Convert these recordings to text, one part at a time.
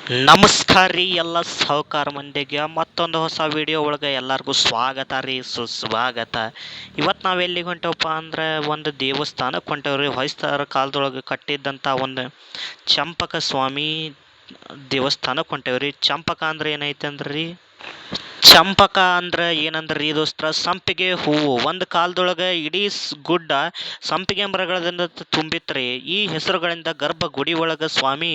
ನಮಸ್ಕಾರ ರೀ ಎಲ್ಲ ಸಾಹುಕಾರ ಮಂದಿಗೆ ಮತ್ತೊಂದು ಹೊಸ ವಿಡಿಯೋ ಒಳಗೆ ಎಲ್ಲರಿಗೂ ಸ್ವಾಗತ ರೀ ಸುಸ್ವಾಗತ. ಇವತ್ತು ನಾವು ಎಲ್ಲಿಗೆ ಹೊಂಟವಪ್ಪ ಅಂದ್ರೆ ಒಂದು ದೇವಸ್ಥಾನಕ್ಕೆ ಹೊಂಟೇವ್ರಿ. ಹೊಯ್ಸಳರ ಕಾಲದೊಳಗೆ ಕಟ್ಟಿದ್ದಂಥ ಒಂದು ಚಂಪಕ ಸ್ವಾಮಿ ದೇವಸ್ಥಾನಕ್ಕೆ ಹೊಂಟೇವ್ರಿ. ಚಂಪಕ ಅಂದ್ರೆ ಏನೈತೆ ಅಂದ್ರೆ ರೀ, ಚಂಪಕ ಅಂದ್ರೆ ಏನಂದ್ರಿ ದೋಸ್ತರ, ಸಂಪಿಗೆ ಹೂವು. ಒಂದು ಕಾಲದೊಳಗೆ ಇಡೀ ಗುಡ್ಡ ಸಂಪಿಗೆ ಮರಗಳಿಂದ ತುಂಬಿತ್ರಿ. ಈ ಹೆಸರುಗಳಿಂದ ಗರ್ಭ ಗುಡಿ ಒಳಗೆ ಸ್ವಾಮಿ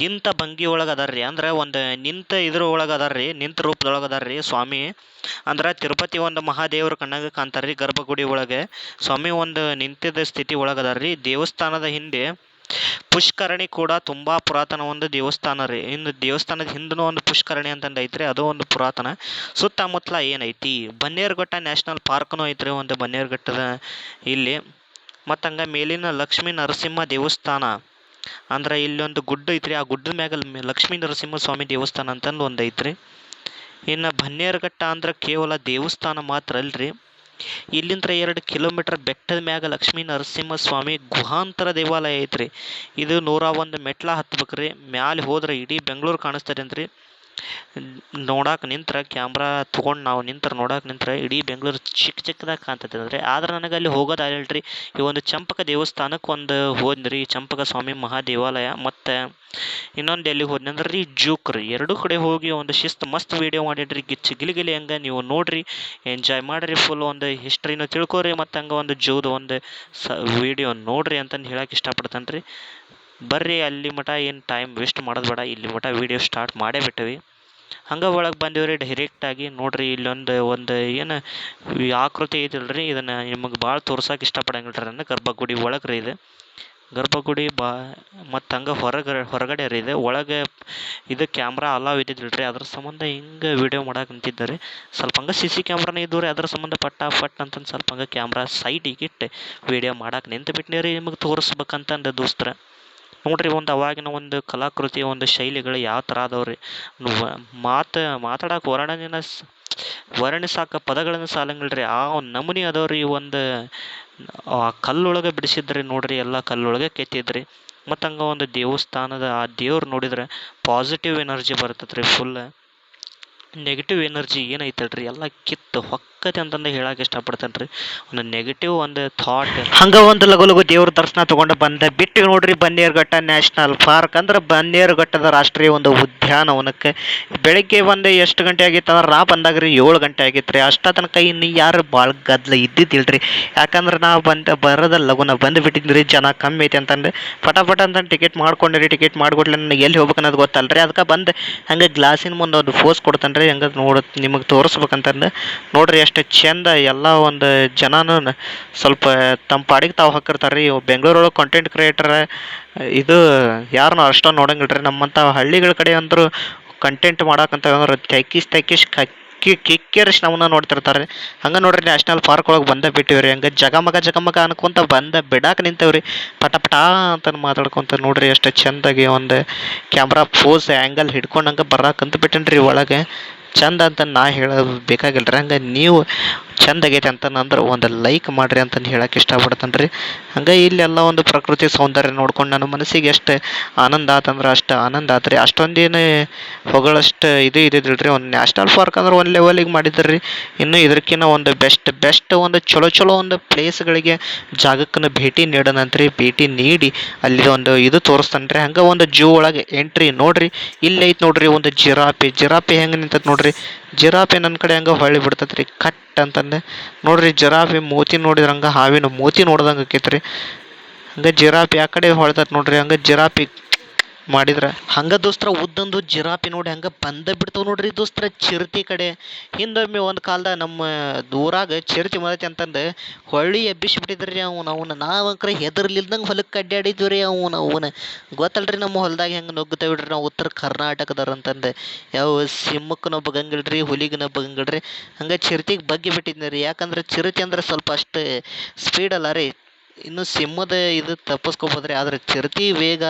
ನಿಂತ ಭಂಗಿ ಒಳಗೆ ಅದಾರ್ರಿ. ಅಂದ್ರೆ ಒಂದು ನಿಂತ ಇದ್ರ ಒಳಗೆ ಅದಾರ್ರಿ, ನಿಂತ ರೂಪದೊಳಗೆ ಅದಾರ್ರಿ ಸ್ವಾಮಿ. ಅಂದ್ರೆ ತಿರುಪತಿ ಒಂದು ಮಹಾದೇವರು ಕಣ್ಣಾಗ ಕಾಣ್ತಾರ್ರಿ ಗರ್ಭಗುಡಿ ಒಳಗೆ. ಸ್ವಾಮಿ ಒಂದು ನಿಂತಿದ್ದ ಸ್ಥಿತಿ ಒಳಗೆ ಅದಾರ್ರಿ. ದೇವಸ್ಥಾನದ ಹಿಂದೆ ಪುಷ್ಕರಣಿ ಕೂಡ ತುಂಬಾ ಪುರಾತನ ಒಂದು ದೇವಸ್ಥಾನ ರೀ. ಇನ್ನು ದೇವಸ್ಥಾನದ ಹಿಂದೂ ಒಂದು ಪುಷ್ಕರಣಿ ಅಂತಂದು ಐತ್ರಿ, ಅದು ಒಂದು ಪುರಾತನ. ಸುತ್ತಮುತ್ತಲ ಏನೈತಿ, ಬನ್ನೇರುಘಟ್ಟ ನ್ಯಾಷನಲ್ ಪಾರ್ಕ್ನೂ ಐತ್ರಿ ಒಂದು ಬನ್ನೇರುಘಟ್ಟದ ಇಲ್ಲಿ. ಮತ್ತು ಹಂಗೆ ಮೇಲಿನ ಲಕ್ಷ್ಮೀ ನರಸಿಂಹ ದೇವಸ್ಥಾನ ಅಂದ್ರೆ ಇಲ್ಲಿ ಒಂದು ಗುಡ್ಡ ಐತ್ರಿ. ಆ ಗುಡ್ಡದ ಮ್ಯಾಗ ಲಕ್ಷ್ಮೀ ನರಸಿಂಹ ಸ್ವಾಮಿ ದೇವಸ್ಥಾನ ಅಂತಂದು ಒಂದು ಐತ್ರಿ. ಇನ್ನು ಬನ್ನೇರುಘಟ್ಟ ಅಂದ್ರೆ ಕೇವಲ ದೇವಸ್ಥಾನ ಮಾತ್ರ ಅಲ್ರಿ, ಇಲ್ಲಿಂದ 2 ಕಿಲೋಮೀಟರ್ ಬೆಟ್ಟದ ಮ್ಯಾಗ ಲಕ್ಷ್ಮೀ ನರಸಿಂಹ ಸ್ವಾಮಿ ಗುಹಾಂತರ ದೇವಾಲಯ ಐತ್ರಿ. ಇದು 101 ಮೆಟ್ಲ ಹತ್ಬೇಕ್ರಿ. ಮ್ಯಾಲೆ ಹೋದ್ರೆ ಇಡೀ ಬೆಂಗಳೂರು ಕಾಣಿಸ್ತದೆ ಅಂತ್ರಿ. ನೋಡಾಕ ನಿಂತ್ರ ಕ್ಯಾಮ್ರಾ ತೊಗೊಂಡು ನಾವು ನೋಡಾಕ ನಿಂತ್ರ ಇಡೀ ಬೆಂಗಳೂರು ಚಿಕ್ಕದಾಗಿ ಕಾಣ್ತದೆ ಅಂದ್ರೆ. ಆದ್ರೆ ನನಗೆ ಅಲ್ಲಿ ಹೋಗೋದಾಗಲ್ರಿ. ಈ ಒಂದು ಚಂಪಕ ದೇವಸ್ಥಾನಕ್ಕೆ ಒಂದು ಹೋದ್ರಿ, ಚಂಪಕ ಸ್ವಾಮಿ ಮಹಾ ದೇವಾಲಯ. ಮತ್ತು ಇನ್ನೊಂದು ಎಲ್ಲಿಗೆ ಹೋದ್ನಿ ಅಂದ್ರೆ ರೀ, ಜೂಕ್ ರೀ. ಎರಡೂ ಕಡೆ ಹೋಗಿ ಒಂದು ಶಿಸ್ತು ಮಸ್ತ್ ವೀಡಿಯೋ ಮಾಡಿಡ್ರಿ. ಗಿಲಿ ಹಂಗೆ ನೀವು ನೋಡ್ರಿ, ಎಂಜಾಯ್ ಮಾಡಿರಿ, ಫುಲ್ ಒಂದು ಹಿಸ್ಟ್ರಿನೂ ತಿಳ್ಕೊರಿ. ಮತ್ತು ಹಂಗೆ ಒಂದು ಜೂದು ಒಂದು ವಿಡಿಯೋ ನೋಡ್ರಿ ಅಂತಂದು ಹೇಳಕ್ಕೆ ಇಷ್ಟಪಡ್ತಾನೆ ರೀ. ಬರ್ರಿ ಅಲ್ಲಿ ಮಟ ಏನು ಟೈಮ್ ವೇಸ್ಟ್ ಮಾಡೋದು ಬೇಡ, ಇಲ್ಲಿ ಮಟ ವಿಡಿಯೋ ಸ್ಟಾರ್ಟ್ ಮಾಡೇ ಬಿಟ್ಟಿವಿ. ಹಂಗೆ ಒಳಗೆ ಬಂದಿವ್ರಿ ಡೈರೆಕ್ಟಾಗಿ. ನೋಡ್ರಿ ಇಲ್ಲೊಂದು ಏನು ಆಕೃತಿ ಐತಿಲ್ರಿ, ಇದನ್ನು ನಿಮಗೆ ಭಾಳ ತೋರ್ಸಕ್ಕೆ ಇಷ್ಟಪಡಂಗಿಲ್ರಿ. ನನ್ನ ಗರ್ಭಗುಡಿ ಒಳಗೆ ರೀ ಇದು ಗರ್ಭಗುಡಿ ಮತ್ತು ಹಂಗೆ ಹೊರಗಡೆ ರೀ ಇದೆ. ಒಳಗೆ ಇದು ಕ್ಯಾಮ್ರಾ ಅಲಾವ್ ಇದ್ದಿದ್ದಿಲ್ರಿ, ಅದ್ರ ಸಂಬಂಧ ಹಿಂಗೆ ವಿಡಿಯೋ ಮಾಡಕ್ಕೆ ನಿಂತಿದ್ದಾರೆ. ಸ್ವಲ್ಪ ಹಂಗೆ CC ಕ್ಯಾಮ್ರಾನೇ ಇದ್ದವು ರೀ, ಅದ್ರ ಸಂಬಂಧ ಪಟ್ ಅಂತಂದು ಸ್ವಲ್ಪ ಹಂಗೆ ಕ್ಯಾಮ್ರಾ ಸೈಡಿಗೆ ಇಟ್ಟು ವಿಡಿಯೋ ಮಾಡಕ್ಕೆ ನಿಂತು ಬಿಟ್ಟಿನಿ ರೀ, ನಿಮಗೆ ತೋರಿಸ್ಬೇಕಂತಂದು ದೋಸ್ತರ. ನೋಡ್ರಿ ಒಂದು ಅವಾಗಿನ ಒಂದು ಕಲಾಕೃತಿಯ ಒಂದು ಶೈಲಿಗಳು ಯಾವ ಥರ ಅದಾವ್ರಿ. ಮಾತಾಡಕ್ಕೆ ವರ್ಣಿಸಾಕ ಪದಗಳನ್ನು ಸಾಲಂಗಿಲ್ರಿ, ಆ ನಮೂನಿ ಅದಾವ್ರಿ. ಒಂದು ಕಲ್ಲೊಳಗೆ ಬಿಡಿಸಿದ್ರಿ ನೋಡ್ರಿ, ಎಲ್ಲ ಕಲ್ಲೊಳಗೆ ಕೆತ್ತಿದ್ರಿ. ಮತ್ತು ಹಂಗೆ ಒಂದು ದೇವಸ್ಥಾನದ ಆ ದೇವ್ರು ನೋಡಿದ್ರೆ ಪಾಸಿಟಿವ್ ಎನರ್ಜಿ ಬರ್ತದ್ರಿ. ಫುಲ್ ನೆಗೆಟಿವ್ ಎನರ್ಜಿ ಏನೈತಲ್ರಿ ಎಲ್ಲ ಕಿತ್ತು ಹೊಕ್ಕತೆ ಅಂತಂದು ಹೇಳಕ್ಕೆ ಇಷ್ಟಪಡ್ತೇನೆ ರೀ. ಒಂದು ನೆಗೆಟಿವ್ ಒಂದು ಥಾಟ್ ಹಂಗೆ ಒಂದು ಲಘು ದೇವ್ರ ದರ್ಶನ ತೊಗೊಂಡು ಬಂದೆ ಬಿಟ್ಟು ನೋಡ್ರಿ. ಬನ್ನೇರುಘಟ್ಟ ನ್ಯಾಷನಲ್ ಪಾರ್ಕ್ ಅಂದ್ರೆ ಬನ್ನೇರುಘಟ್ಟದ ರಾಷ್ಟ್ರೀಯ ಒಂದು ಉದ್ಯಾನವನಕ್ಕೆ ಬೆಳಗ್ಗೆ ಒಂದು ಎಷ್ಟು ಗಂಟೆ ಆಗಿತ್ತು ಅಂದ್ರೆ ನಾ ಬಂದಾಗ ರೀ 7 ಗಂಟೆ ಆಗಿತ್ತು ರೀ. ಅಷ್ಟ ತನಕ ಇನ್ನು ಯಾರು ಭಾಳ ಗದ್ದಲ ಇದ್ದಿದ್ದಿಲ್ರಿ. ಯಾಕಂದ್ರೆ ನಾ ಬರೋದ ಲಘುನ ಬಂದು ಬಿಟ್ಟಿದ್ರಿ, ಜನ ಕಮ್ಮಿ ಐತಿ ಅಂತಂದು ಪಟ ಅಂತ ಟಿಕೆಟ್ ಮಾಡ್ಕೊಂಡ್ರಿ. ಟಿಕೆಟ್ ಮಾಡ್ಕೊಡ್ಲಿ ನನಗೆ ಎಲ್ಲಿ ಹೋಗ್ಬೇಕು ಅನ್ನೋದು ಗೊತ್ತಲ್ರಿ. ಅದಕ್ಕೆ ಬಂದು ಹಂಗೆ ಗ್ಲಾಸಿನ ಮುಂದೆ ಒಂದು ಫೋಸ್ ಕೊಡ್ತಾನೆ ರೀ, ಹಂಗೆ ನಿಮಗೆ ತೋರಿಸ್ಬೇಕಂತಂದು. ನೋಡ್ರಿ ಎಷ್ಟು ಚೆಂದ ಎಲ್ಲ ಒಂದು ಜನನೂ ಸ್ವಲ್ಪ ತಮ್ಮ ಪಾಡಿಗೆ ತಾವು ಹಾಕಿರ್ತಾರೆ ರೀ. ಬೆಂಗಳೂರೊಳಗೆ ಕಾಂಟೆಂಟ್ ಕ್ರಿಯೇಟರ್ ಇದು ಯಾರನ್ನೂ ಅಷ್ಟೊಂದು ನೋಡಂಗಿಲ್ರಿ. ನಮ್ಮಂಥ ಹಳ್ಳಿಗಳ ಕಡೆ ಅಂದರು ಕಂಟೆಂಟ್ ಮಾಡಕ್ಕಂತ ಅಂದ್ರೆ ತೆಕ್ಕಿಸ್ ಕಿಕ್ಕಿರಿಸಿ ನಮ್ಮನ್ನ ನೋಡ್ತಿರ್ತಾರೆ. ಹಂಗೆ ನೋಡ್ರಿ ನ್ಯಾಷನಲ್ ಪಾರ್ಕ್ ಒಳಗೆ ಬಂದ ಬಿಟ್ಟಿವ್ರಿ. ಹಂಗೆ ಜಗಮಗ ಅನ್ಕೊಂತ ಬಿಡಾಕ ನಿಂತವ್ರಿ. ಪಟ ಅಂತ ಮಾತಾಡ್ಕೊಂತ. ನೋಡ್ರಿ ಎಷ್ಟು ಚೆಂದಾಗಿ ಒಂದು ಕ್ಯಾಮ್ರಾ ಪೋಸ್ ಆ್ಯಂಗಲ್ ಹಿಡ್ಕೊಂಡು ಹಂಗೆ ಬರಾಕಂತ ಬಿಟ್ಟೇನ್ರಿ ಒಳಗೆ. ಚಂದ ಅಂತ ನಾ ಹೇಳೋದು ಬೇಕಾಗಿಲ್ರಿ. ಹಂಗೆ ನೀವು ಚಂದ ಆಗೈತೆ ಅಂತಂದ್ರೆ ಒಂದು ಲೈಕ್ ಮಾಡಿರಿ ಅಂತಂದು ಹೇಳಕ್ಕೆ ಇಷ್ಟಪಡ್ತಾನೆ ರೀ. ಹಂಗೆ ಇಲ್ಲೆಲ್ಲ ಒಂದು ಪ್ರಕೃತಿ ಸೌಂದರ್ಯ ನೋಡ್ಕೊಂಡು ನನ್ನ ಮನಸ್ಸಿಗೆ ಎಷ್ಟು ಆನಂದ ಆತಂದ್ರೆ ಅಷ್ಟು ಆನಂದ ಆತ್ರಿ. ಅಷ್ಟೊಂದೇನು ಹೊಗಳಷ್ಟು ಇದ್ದಿದ್ದಿಲ್ರಿ. ಒಂದು ನ್ಯಾಷನಲ್ ಪಾರ್ಕ್ ಅಂದ್ರೆ ಒಂದು ಲೆವೆಲಿಗೆ ಮಾಡಿದ್ರಿ. ಇನ್ನು ಇದಕ್ಕಿಂತ ಒಂದು ಬೆಸ್ಟ್ ಒಂದು ಚಲೋ ಒಂದು ಪ್ಲೇಸ್ಗಳಿಗೆ ಜಾಗಕ್ಕೆ ಭೇಟಿ ನೀಡೋಣಂತ್ರಿ. ಭೇಟಿ ನೀಡಿ ಅಲ್ಲಿ ಒಂದು ಇದು ತೋರಿಸ್ತಾನೆ ರೀ. ಹಂಗೆ ಒಂದು ಜೂ ಒಳಗೆ ಎಂಟ್ರಿ ನೋಡ್ರಿ. ಇಲ್ಲಿ ಐತೆ ನೋಡ್ರಿ ಒಂದು ಜಿರಾಪೆ ಹೆಂಗೆ ನಿಂತೈತೆ ನೋಡ್ರಿ. ಜಿರಾಪೆ ನನ್ನ ಕಡೆ ಹಂಗೆ ಹೊಳ್ಳಿ ಬಿಡ್ತೈತ್ರಿ ಕಟ್ ಅಂತಂದೆ. ನೋಡ್ರಿ ಜಿರಾಫೆ ಮೂತಿ ನೋಡಿದ್ರೆ ಹಂಗೆ ಹಾವಿನ ಮೂತಿ ನೋಡ್ದಂಗೆ ಆಕೈತ್ರಿ. ಹಂಗೆ ಜಿರಾಫೆ ಆ ಕಡೆ ಹೊಳ್ತೈತೆ ನೋಡ್ರಿ. ಹಂಗೆ ಜಿರಾಫೆ ಮಾಡಿದ್ರೆ ಹಂಗೆ ದೋಸ್ತರ ಉದ್ದೊಂದು ಜಿರಾಫೆ ನೋಡಿ ಹಂಗೆ ಬಿಡ್ತಾವೆ ನೋಡ್ರಿ ದೋಸ್ತರ ಚಿರತೆ ಕಡೆ. ಹಿಂದೊಮ್ಮೆ ಒಂದು ಕಾಲದಾಗ ನಮ್ಮ ಊರಾಗ ಚಿರತೆ ಮರತಿ ಅಂತಂದು ಹೊಳ್ಳಿ ಎಬ್ಬಿಸಿಬಿಟ್ಟಿದ್ರಿ ಅವನ ನಾವಂಕ್ರೆ ಹೆದರ್ಲಿಲ್ದಂಗೆ ಹೊಲಕ್ಕೆ ಅಡ್ಡಾಡಿದ್ವಿ ರೀ. ಅವನ ಗೊತ್ತಲ್ರಿ ನಮ್ಮ ಹೊಲದಾಗ ಹೆಂಗೆ ನುಗ್ಗುತ್ತೇವೆ ನಾವು ಉತ್ತರ ಕರ್ನಾಟಕದವ್ರು ಅಂತಂದು. ಯಾವ ಸಿಂಹಕ್ಕೂ ಬಗ್ಗಂಗಿಲ್ರಿ, ಹುಲಿಗೂ ಬಗ್ಗಂಗಿಲ್ರಿ. ಹಂಗೆ ಚಿರತೆಗೆ ಬಗ್ಗಿ ಬಿಟ್ಟಿದ್ನಿ ರೀ. ಯಾಕಂದ್ರೆ ಚಿರತೆ ಅಂದ್ರೆ ಸ್ವಲ್ಪ ಅಷ್ಟು ಸ್ಪೀಡ್ ಅಲ್ಲ ರೀ. ಇನ್ನು ಸಿಂಹದ ಇದು ತಪ್ಪಿಸ್ಕೊಬೋದ್ರಿ, ಆದರೆ ಚಿರತೆ ವೇಗ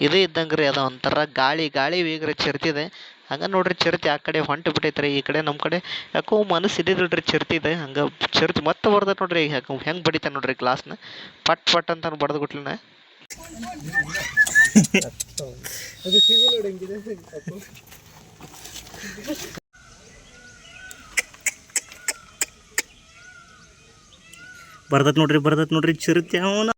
ಇದು ಇದ್ದಂಗೆ ರೀ. ಅದು ಒಂಥರ ಗಾಳಿ ವೇಗ ರೀ ಚಿರತಿದೆ. ಹಂಗೆ ನೋಡ್ರಿ ಚಿರತೆ ಆ ಕಡೆ ಹೊಂಟು ಬಿಟ್ಟೈತ್ರಿ. ಈ ಕಡೆ ನಮ್ಮ ಕಡೆ ಯಾಕೋ ಮನಸ್ಸು ಇದ್ದಿದ್ದಿಲ್ರಿ ಚಿರತಿದೆ. ಹಂಗೆ ಚಿರತೆ ಮತ್ತೆ ಬರ್ತೈತೆ ನೋಡ್ರಿ. ಹೆಂಗೆ ಬಡಿತಾನೆ ನೋಡ್ರಿ ಗ್ಲಾಸ್ನ ಪಟ್ ಅಂತ ಬಡ್ದು ಬಿಟ್ಲನ. ಬರ್ತತ್ ನೋಡ್ರಿ ಚಿರತೆ ಅವನ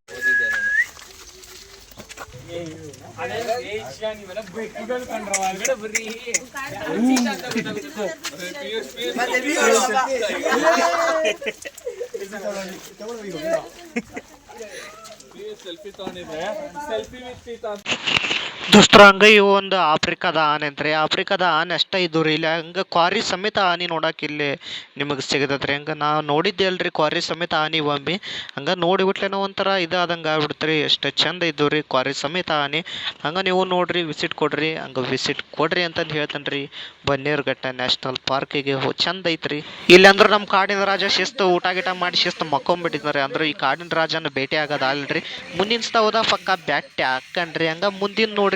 ದೋಸ್ತರ ಹಂಗ ಇವು ಒಂದು ಆಫ್ರಿಕಾದ ಆನೆ ಅಂತ್ರಿ. ಆಫ್ರಿಕಾದ ಆನೆ ಅಷ್ಟ ಇದ್ದು ರೀ. ಇಲ್ಲಿ ಹಂಗ ಕ್ವಾರಿ ಸಮೇತ ಆನೆ ನೋಡಕ್ ಇಲ್ಲಿ ನಿಮಗೆ ಸಿಗತೈತ್ರಿ. ಹಂಗ ನಾ ನೋಡಿದ್ದೆ ಅಲ್ರಿ ಕ್ವಾರಿ ಸಮೇತ ಆನೆ ಒಮ್ಮೆ. ಹಂಗ ನೋಡಿಬಿಟ್ಲೇನೋ ಒಂಥರ ಇದಾದಂಗೆ ಆಗ್ಬಿಡ್ತ್ರಿ. ಎಷ್ಟು ಚಂದ ಇದ್ದು ರೀ ಕ್ವಾರಿ ಸಮೇತ ಆನೆ. ಹಂಗ ನೀವು ನೋಡ್ರಿ, ವಿಸಿಟ್ ಕೊಡ್ರಿ. ಹಂಗ ವಿಸಿಟ್ ಕೊಡ್ರಿ ಅಂತಂದು ಹೇಳ್ತೇನೆ ರೀ. ಬನ್ನೇರುಘಟ್ಟ ನ್ಯಾಷನಲ್ ಪಾರ್ಕಿಗೆ ಚಂದ ಐತ್ರಿ. ಇಲ್ಲಿ ಅಂದ್ರೆ ನಮ್ಮ ಕಾಡಿನ ರಾಜ ಶಿಸ್ತು ಊಟ ಗಿಟ ಮಾಡಿ ಶಿಸ್ತು ಮಕ್ಕೊಂಬಿಟ್ಟಿದ್ದಾರೆ. ಅಂದ್ರೆ ಈ ಕಾಡಿನ ರಾಜನ ಭೇಟಿ ಆಗೋದು ಅಲ್ರಿ. ಮುಂದಿನ ಸ್ಥಳದ ಪಕ್ಕ ಬ್ಯಾಟ್ಟಿ ಹಾಕಂಡ್ರಿ. ಹಂಗ ಮುಂದಿನ ನೋಡ್ರಿ.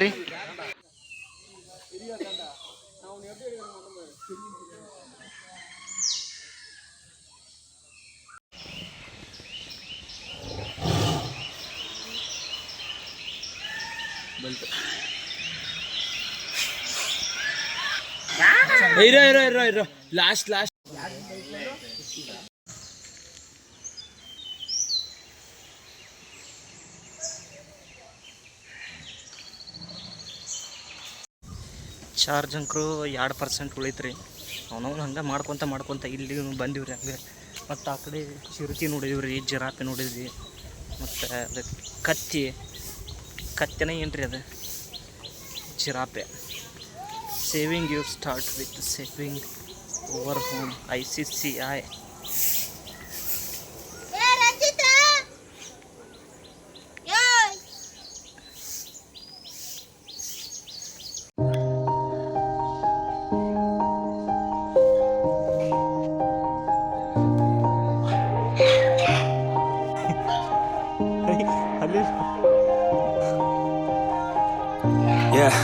ಇರೋ ಲಾಸ್ಟ್ ಚಾರ್ಜ್ ಅಂಕರು 2% ಉಳಿತ್ರಿ. ಅವನವ್ನು ಹಂಗೆ ಮಾಡ್ಕೊತ ಇಲ್ಲಿ ಬಂದಿವ್ರಿ. ಹಂಗೆ ಮತ್ತು ಆ ಕಡೆ ಚಿರುತಿ ನೋಡಿದ್ವಿ, ಜಿರಾಫೆ ನೋಡಿದ್ವಿ. ಮತ್ತು ಅದು ಕತ್ತಿನ ಏನ್ರಿ ಅದು ಜಿರಾಫೆ. Saving you start with saving over home ICCI. Yeah.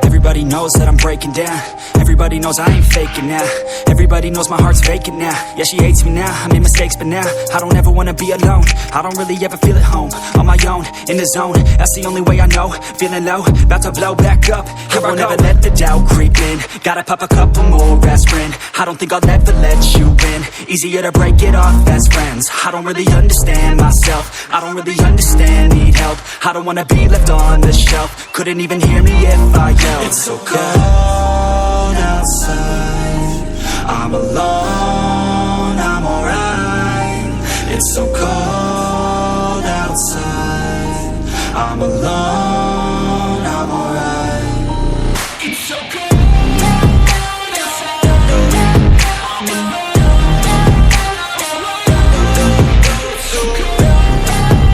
Everybody knows that I'm breaking down. Everybody knows I ain't faking now. Everybody knows my heart's vacant now. Yeah, she hates me now, I made mistakes but now I don't ever wanna be alone. I don't really ever feel at home. On my own, in the zone, that's the only way I know. Feeling low, about to blow back up. Here I won't ever let the doubt creep in. Gotta pop a couple more aspirin. I don't think I'll ever let you in. Easier to break it off best friends. I don't really understand myself. I don't really understand, need help. I don't wanna be left on the shelf. Couldn't even hear me if I yelled. It's so cold outside, I'm alone, I'm alright. It's so cold outside, I'm alone, I'm alright. It's so cold outside, I'm alone, it's so cold outside,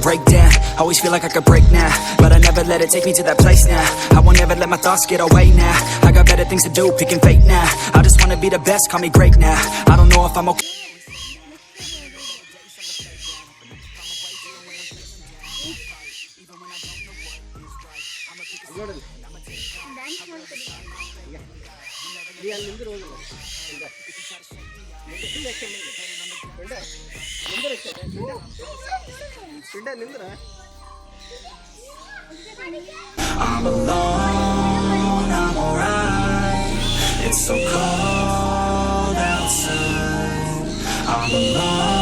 break down. Always feel like I could break now, but I never let it take me to that place now. I won't ever let my thoughts get away now. I got better things to do, picking fate now. I just wanna be the best, call me great now. I don't know if I'm okay. I'm alone, I'm alright. It's so cold outside, I'm alone.